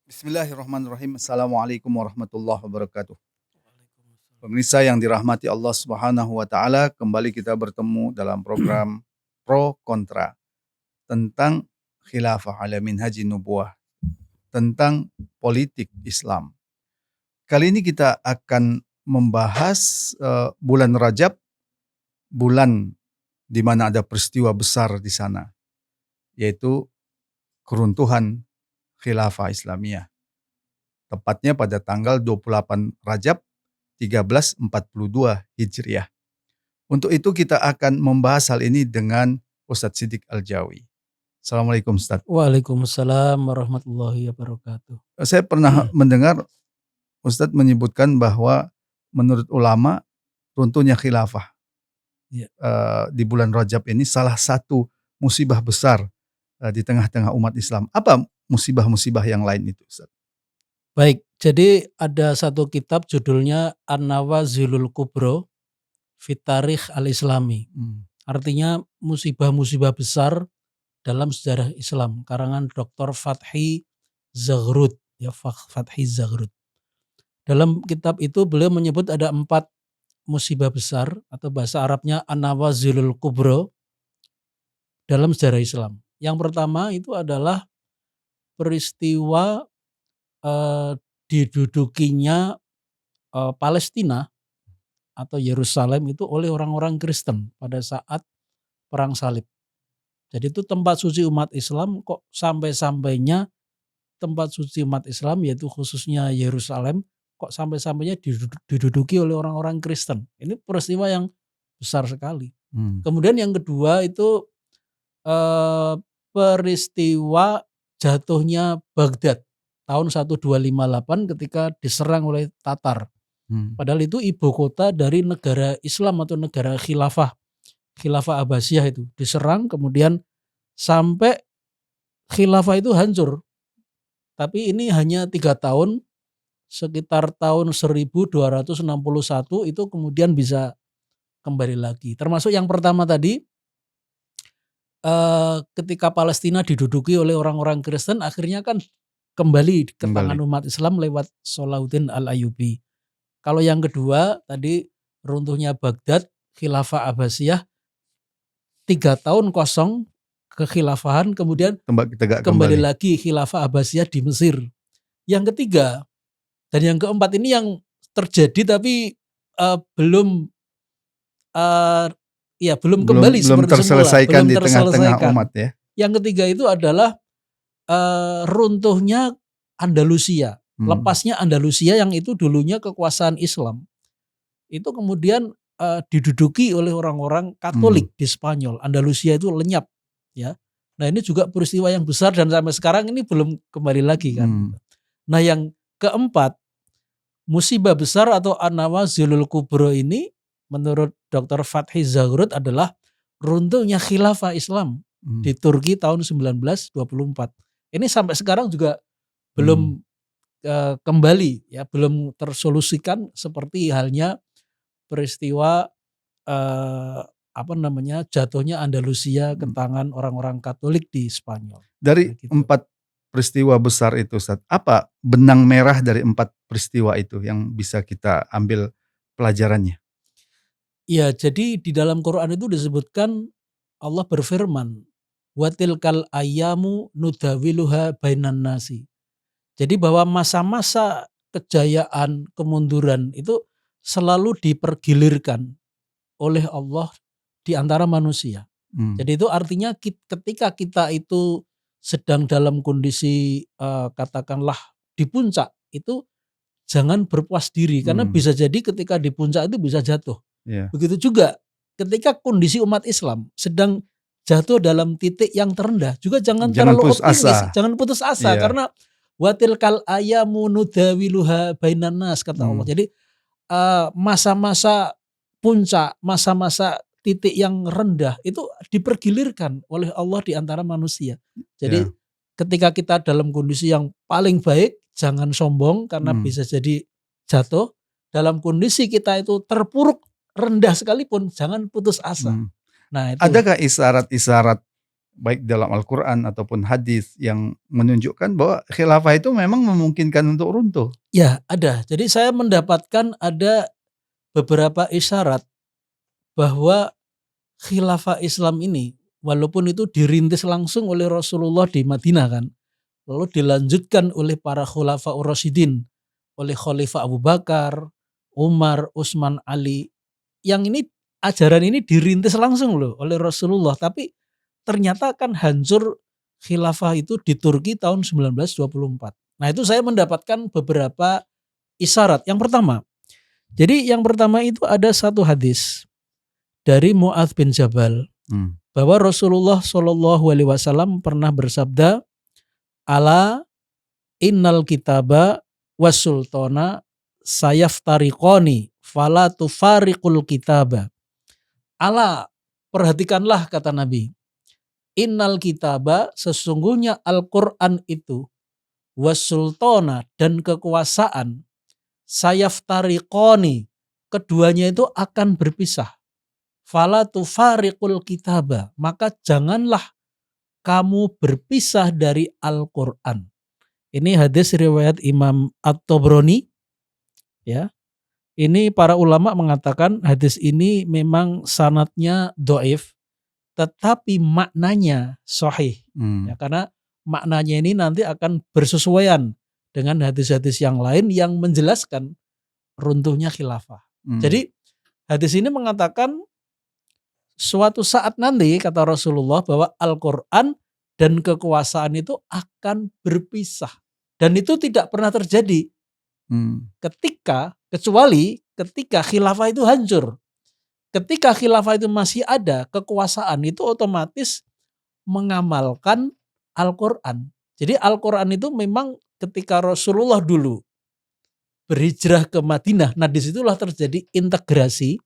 Bismillahirrahmanirrahim. Assalamualaikum warahmatullahi wabarakatuh. Pemirsa yang dirahmati Allah Subhanahu wa taala, kembali kita bertemu dalam program Pro Kontra tentang khilafah ala minhaji nubuwah, tentang politik Islam. Kali ini kita akan membahas bulan Rajab, bulan di mana ada peristiwa besar di sana, yaitu keruntuhan khilafah Islamiyah. Tepatnya pada tanggal 28 Rajab 1342 Hijriah. Untuk itu kita akan membahas hal ini dengan Ustadz Siddiq Al-Jawi. Assalamualaikum Ustadz. Waalaikumsalam warahmatullahi wabarakatuh. Saya pernah mendengar Ustadz menyebutkan bahwa menurut ulama runtuhnya khilafah di bulan Rajab ini salah satu musibah besar di tengah-tengah umat Islam. Apa musibah-musibah yang lain itu Ustadz? Baik, jadi ada satu kitab judulnya An-Nawazilul Kubro Fit Tarikh Al-Islami. Artinya musibah-musibah besar dalam sejarah Islam, karangan Dr. Fathi Zaghrud, Fathi Zaghrud. Dalam kitab itu beliau menyebut ada 4 musibah besar atau bahasa Arabnya An-Nawazilul Kubro dalam sejarah Islam. Yang pertama itu adalah peristiwa didudukinya Palestina atau Yerusalem itu oleh orang-orang Kristen pada saat Perang Salib. Jadi itu tempat suci umat Islam, kok sampai-sampainya tempat suci umat Islam yaitu khususnya Yerusalem kok sampai-sampainya diduduki oleh orang-orang Kristen. Ini peristiwa yang besar sekali. Kemudian yang kedua itu peristiwa jatuhnya Baghdad tahun 1258 ketika diserang oleh Tatar. Padahal itu ibu kota dari negara Islam atau negara khilafah Abbasiyah itu. Diserang kemudian sampai khilafah itu hancur. Tapi ini hanya 3 tahun, sekitar tahun 1261 itu kemudian bisa kembali lagi. Termasuk yang pertama tadi, ketika Palestina diduduki oleh orang-orang Kristen, akhirnya kan kembali ke tangan umat Islam lewat Salahuddin Al-Ayyubi. Kalau yang kedua tadi runtuhnya Baghdad, khilafah Abbasiyah 3 tahun kosong kekhilafahan, kemudian kembali lagi khilafah Abbasiyah di Mesir. Yang ketiga dan yang keempat ini yang terjadi tapi belum kembali seperti terselesaikan semula, di tengah-tengah umat ya. Yang ketiga itu adalah runtuhnya Andalusia, lepasnya Andalusia yang itu dulunya kekuasaan Islam. Itu kemudian diduduki oleh orang-orang Katolik di Spanyol. Andalusia itu lenyap ya. Nah, ini juga peristiwa yang besar dan sampai sekarang ini belum kembali lagi kan. Nah, yang keempat, musibah besar atau An-Nawazilul Kubro ini menurut Dr. Fathi Zaghrud adalah runtuhnya khilafah Islam di Turki tahun 1924. Ini sampai sekarang juga belum kembali ya, belum tersolusikan seperti halnya peristiwa jatuhnya Andalusia ke tangan orang-orang Katolik di Spanyol. Dari 4 peristiwa besar itu Ustaz, apa benang merah dari 4 peristiwa itu yang bisa kita ambil pelajarannya? Ya, jadi di dalam Quran itu disebutkan Allah berfirman, "Watilkal ayyamu nudawiluha bainan nasi." Jadi bahwa masa-masa kejayaan, kemunduran itu selalu dipergilirkan oleh Allah di antara manusia. Jadi itu artinya ketika kita itu sedang dalam kondisi katakanlah di puncak, itu jangan berpuas diri karena bisa jadi ketika di puncak itu bisa jatuh. Begitu juga ketika kondisi umat Islam sedang jatuh dalam titik yang terendah juga jangan terlalu optimis, jangan putus asa karena watilkal ayyamu nudawiluha bainan nas kata Allah. Jadi masa-masa puncak, masa-masa titik yang rendah itu dipergilirkan oleh Allah di antara manusia. Jadi ketika kita dalam kondisi yang paling baik jangan sombong karena bisa jadi jatuh. Dalam kondisi kita itu terpuruk rendah sekalipun jangan putus asa. Nah, itu. Adakah isyarat-isyarat baik dalam Al-Quran ataupun hadis yang menunjukkan bahwa khilafah itu memang memungkinkan untuk runtuh? Ya, ada. Jadi saya mendapatkan ada beberapa isyarat bahwa khilafah Islam ini walaupun itu dirintis langsung oleh Rasulullah di Madinah kan, lalu dilanjutkan oleh para khulafaur rasyidin, oleh Khalifah Abu Bakar, Umar, Utsman, Ali. Yang ini ajaran ini dirintis langsung loh oleh Rasulullah, tapi ternyata kan hancur khilafah itu di Turki tahun 1924. Nah, itu saya mendapatkan beberapa isyarat. Yang pertama itu ada satu hadis dari Mu'adz bin Jabal bahwa Rasulullah Shallallahu Alaihi Wasallam pernah bersabda, "Ala innal kitaba was sultana sayaftariqoni fala tufariqul kitaba." Ala, perhatikanlah kata Nabi. Innal kitaba, sesungguhnya Al-Quran itu, was sultana, dan kekuasaan, sayaftariqoni, keduanya itu akan berpisah. Fala tufariqul kitaba, maka janganlah kamu berpisah dari Al-Quran. Ini hadis riwayat Imam At-Tabrani, ya. Ini para ulama mengatakan hadis ini memang sanadnya dhaif, tetapi maknanya sahih. Ya, karena maknanya ini nanti akan bersesuaian dengan hadis-hadis yang lain yang menjelaskan runtuhnya khilafah. Jadi hadis ini mengatakan suatu saat nanti kata Rasulullah bahwa Al-Quran dan kekuasaan itu akan berpisah. Dan itu tidak pernah terjadi kecuali ketika khilafah itu hancur. Ketika khilafah itu masih ada, kekuasaan itu otomatis mengamalkan Al-Quran. Jadi Al-Quran itu memang ketika Rasulullah dulu berhijrah ke Madinah, nah disitulah terjadi integrasi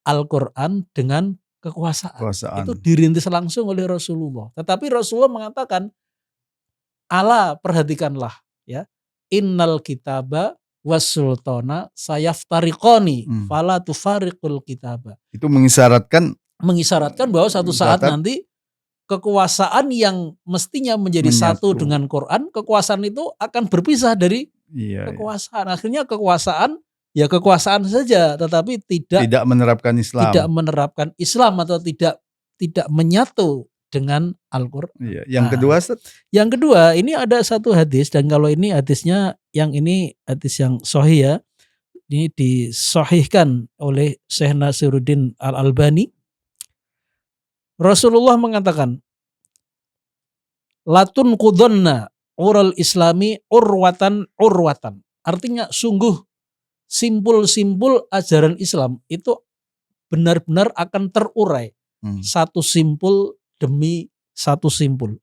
Al-Quran dengan kekuasaan. Itu dirintis langsung oleh Rasulullah. Tetapi Rasulullah mengatakan, ala, perhatikanlah ya, innal kitaba was sultana sayaftariqoni fala tufariqul kitaba. Itu mengisyaratkan bahwa satu saat nanti kekuasaan yang mestinya menjadi satu dengan Quran, kekuasaan itu akan berpisah dari kekuasaan. Akhirnya kekuasaan saja, tetapi tidak menerapkan Islam atau tidak menyatu dengan Al-Quran. Yang kedua, Yang kedua, ini ada satu hadis, dan kalau ini hadisnya yang ini hadis yang sahih ya. Ini disahihkan oleh Syekh Nasiruddin Al-Albani. Rasulullah mengatakan, latun qudonna ural islami urwatan. Artinya sungguh simpul-simpul ajaran Islam itu benar-benar akan terurai. Satu simpul demi satu simpul.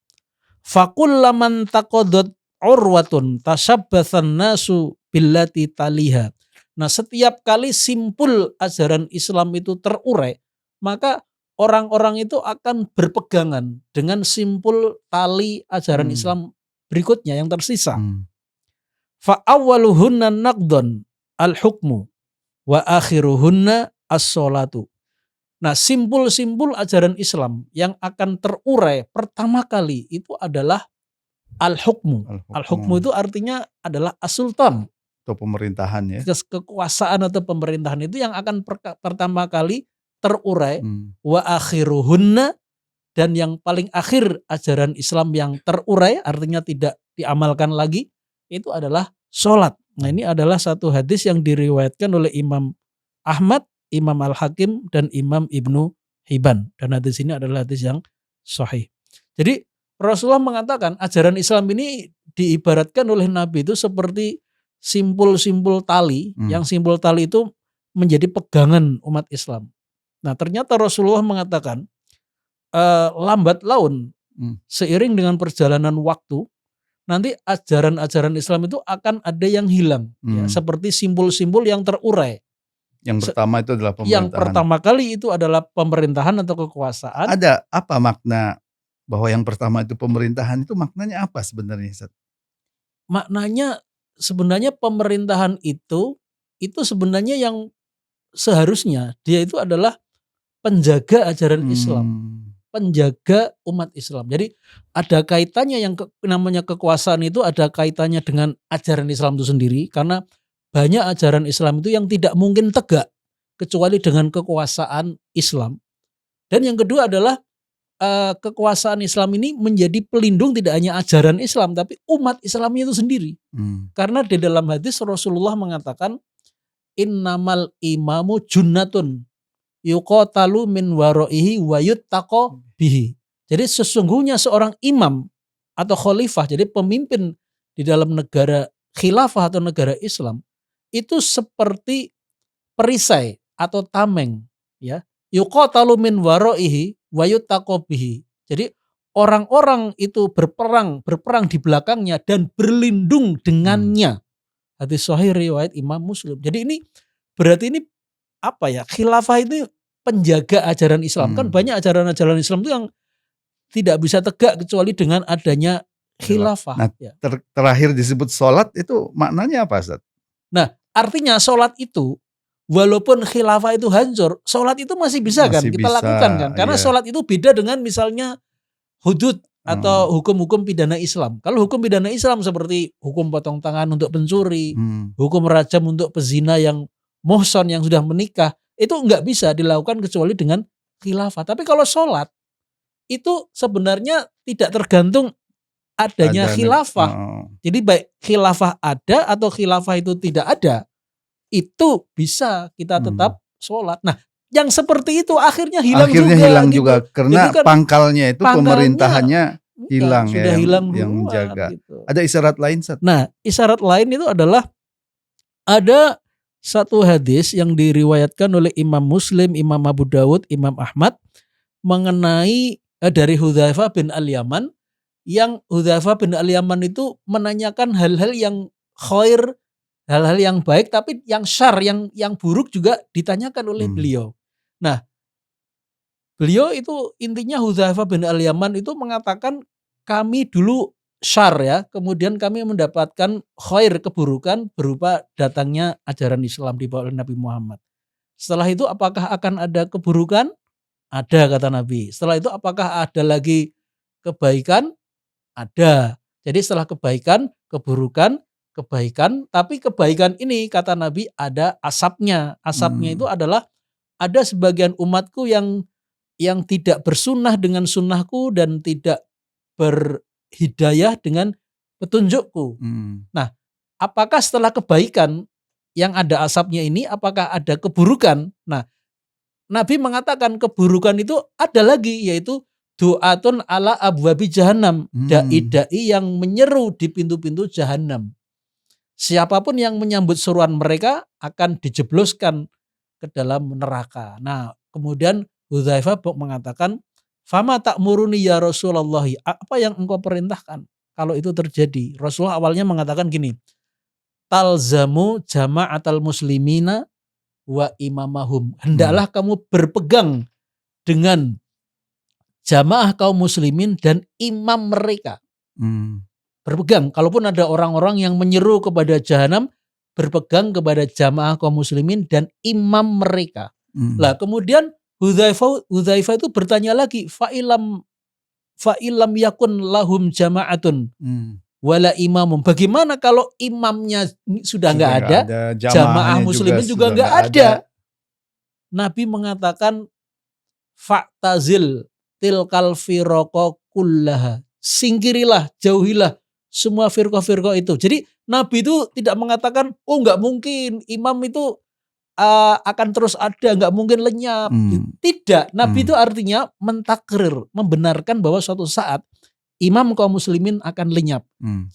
Fakullaman taqadat urwatun tashabbathan nasu billati taliha. Nah, setiap kali simpul ajaran Islam itu terurai, maka orang-orang itu akan berpegangan dengan simpul tali ajaran Islam berikutnya yang tersisa. Fa awwaluhunna naqdun al-hukmu wa akhiruhunna as-sholatu. Nah, simpul-simpul ajaran Islam yang akan terurai pertama kali itu adalah al-hukmu. Al-hukmu itu artinya adalah as-sultan. Atau pemerintahan ya. Kekuasaan atau pemerintahan itu yang akan pertama kali terurai. Wa akhiruhunna, dan yang paling akhir ajaran Islam yang terurai artinya tidak diamalkan lagi itu adalah sholat. Nah, ini adalah satu hadis yang diriwayatkan oleh Imam Ahmad, Imam Al-Hakim, dan Imam Ibnu Hibban. Dan hadis ini adalah hadis yang sahih. Jadi Rasulullah mengatakan ajaran Islam ini diibaratkan oleh Nabi itu seperti simpul-simpul tali. Yang simpul tali itu menjadi pegangan umat Islam. Nah, ternyata Rasulullah mengatakan lambat laun seiring dengan perjalanan waktu nanti ajaran-ajaran Islam itu akan ada yang hilang, ya, seperti simpul-simpul yang terurai. Yang pertama itu adalah pemerintahan. Yang pertama kali itu adalah pemerintahan atau kekuasaan. Ada apa makna bahwa yang pertama itu pemerintahan, itu maknanya apa sebenarnya, Ustaz? Maknanya sebenarnya pemerintahan itu sebenarnya yang seharusnya dia itu adalah penjaga ajaran Islam. penjaga umat Islam. Jadi ada kaitannya yang namanya kekuasaan itu ada kaitannya dengan ajaran Islam itu sendiri, karena banyak ajaran Islam itu yang tidak mungkin tegak kecuali dengan kekuasaan Islam. Dan yang kedua adalah kekuasaan Islam ini menjadi pelindung tidak hanya ajaran Islam tapi umat Islamnya itu sendiri. Karena di dalam hadis Rasulullah mengatakan innamal imamu junnatun yuqatalu min waraihi wa yuttaqo bihi. Jadi sesungguhnya seorang imam atau khalifah, jadi pemimpin di dalam negara khilafah atau negara Islam itu seperti perisai atau tameng, ya. Yuqatalu min waraihi wa yuttaqo bihi. Jadi orang-orang itu berperang di belakangnya dan berlindung dengannya. Hadis sahih riwayat Imam Muslim. Jadi ini berarti ini apa ya? Khilafah itu penjaga ajaran Islam. Kan banyak ajaran-ajaran Islam itu yang tidak bisa tegak kecuali dengan adanya khilafah. Nah, ya. Terakhir disebut sholat itu maknanya apa, Ustaz? Nah, artinya sholat itu walaupun khilafah itu hancur, sholat itu masih bisa kan kita lakukan kan? Karena sholat itu beda dengan misalnya hudud atau hukum-hukum pidana Islam. Kalau hukum pidana Islam seperti hukum potong tangan untuk pencuri, hukum rajam untuk pezina yang muhson yang sudah menikah, itu nggak bisa dilakukan kecuali dengan khilafah. Tapi kalau sholat itu sebenarnya tidak tergantung adanya khilafah. Jadi baik khilafah ada atau khilafah itu tidak ada, itu bisa kita tetap sholat. Nah, yang seperti itu akhirnya hilang juga karena kan pangkalnya itu pemerintahannya hilang sudah ya, hilang yang duluan, menjaga. Gitu. Ada isyarat lain, Ustaz? Nah, isyarat lain itu adalah ada satu hadis yang diriwayatkan oleh Imam Muslim, Imam Abu Dawud, Imam Ahmad mengenai dari Hudzaifah bin Al-Yaman, yang Hudzaifah bin Al-Yaman itu menanyakan hal-hal yang khair, hal-hal yang baik, tapi yang syar, yang buruk juga ditanyakan oleh beliau. Nah, beliau itu intinya Hudzaifah bin Al-Yaman itu mengatakan kami dulu syar ya, kemudian kami mendapatkan khair, keburukan berupa datangnya ajaran Islam dibawa oleh Nabi Muhammad. Setelah itu apakah akan ada keburukan? Ada, kata Nabi. Setelah itu apakah ada lagi kebaikan? Ada. Jadi setelah kebaikan, keburukan, kebaikan, tapi kebaikan ini kata Nabi ada asapnya. Asapnya itu adalah ada sebagian umatku yang tidak bersunnah dengan sunnahku dan tidak berhidayah dengan petunjukku. Nah, apakah setelah kebaikan yang ada asapnya ini, apakah ada keburukan? Nah, Nabi mengatakan keburukan itu ada lagi, yaitu du'atun ala abwabi jahannam. Dai-dai yang menyeru di pintu-pintu jahannam. Siapapun yang menyambut seruan mereka akan dijebloskan ke dalam neraka. Nah, kemudian Hudzaifah mengatakan, "Fama ta'muruni ya Rasulullah?" Apa yang engkau perintahkan kalau itu terjadi? Rasulullah awalnya mengatakan gini, "Talzamu jama'atal muslimina wa imamahum." Hendaklah kamu berpegang dengan jamaah kaum muslimin dan imam mereka. Berpegang, kalaupun ada orang-orang yang menyeru kepada jahanam, berpegang kepada jamaah kaum muslimin dan imam mereka. Lah kemudian Hudzaifah itu bertanya lagi, fa'ilam yakun lahum jama'atun wala imamum. Bagaimana kalau imamnya sudah nggak ada, jamaah muslimin juga nggak ada. Nabi mengatakan fa'tazil tilkal firaqo kullaha. Singkirilah, jauhilah semua firqah-firqah itu. Jadi Nabi itu tidak mengatakan, oh nggak mungkin imam itu akan terus ada, nggak mungkin lenyap. Tidak, Nabi itu artinya mentakrir, membenarkan bahwa suatu saat imam kaum muslimin akan lenyap.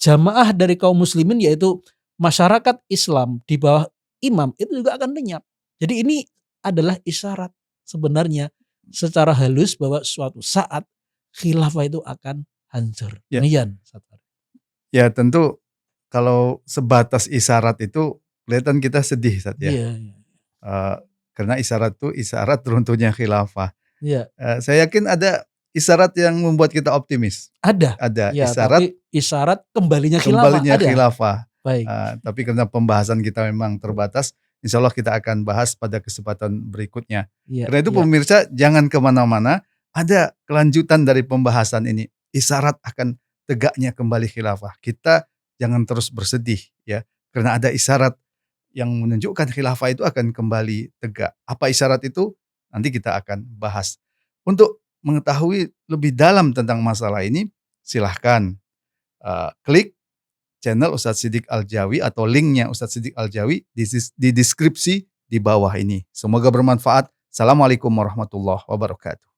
Jamaah dari kaum muslimin yaitu masyarakat Islam di bawah imam itu juga akan lenyap. Jadi ini adalah isyarat sebenarnya secara halus bahwa suatu saat khilafah itu akan hancur. Ya tentu kalau sebatas isyarat itu kelihatan kita sedih Ustaz ya. Karena isyarat itu isyarat runtuhnya khilafah. Saya yakin ada isyarat yang membuat kita optimis. Ada ya, isyarat kembalinya khilafah. Baik. Tapi karena pembahasan kita memang terbatas, insya Allah kita akan bahas pada kesempatan berikutnya. Karena itu pemirsa jangan kemana-mana, ada kelanjutan dari pembahasan ini, isyarat akan tegaknya kembali khilafah. Kita jangan terus bersedih ya, karena ada isyarat yang menunjukkan khilafah itu akan kembali tegak. Apa isyarat itu? Nanti kita akan bahas. Untuk mengetahui lebih dalam tentang masalah ini, silahkan klik channel Ustadz Siddiq Aljawi atau linknya Ustadz Siddiq Aljawi di deskripsi di bawah ini. Semoga bermanfaat. Assalamualaikum warahmatullahi wabarakatuh.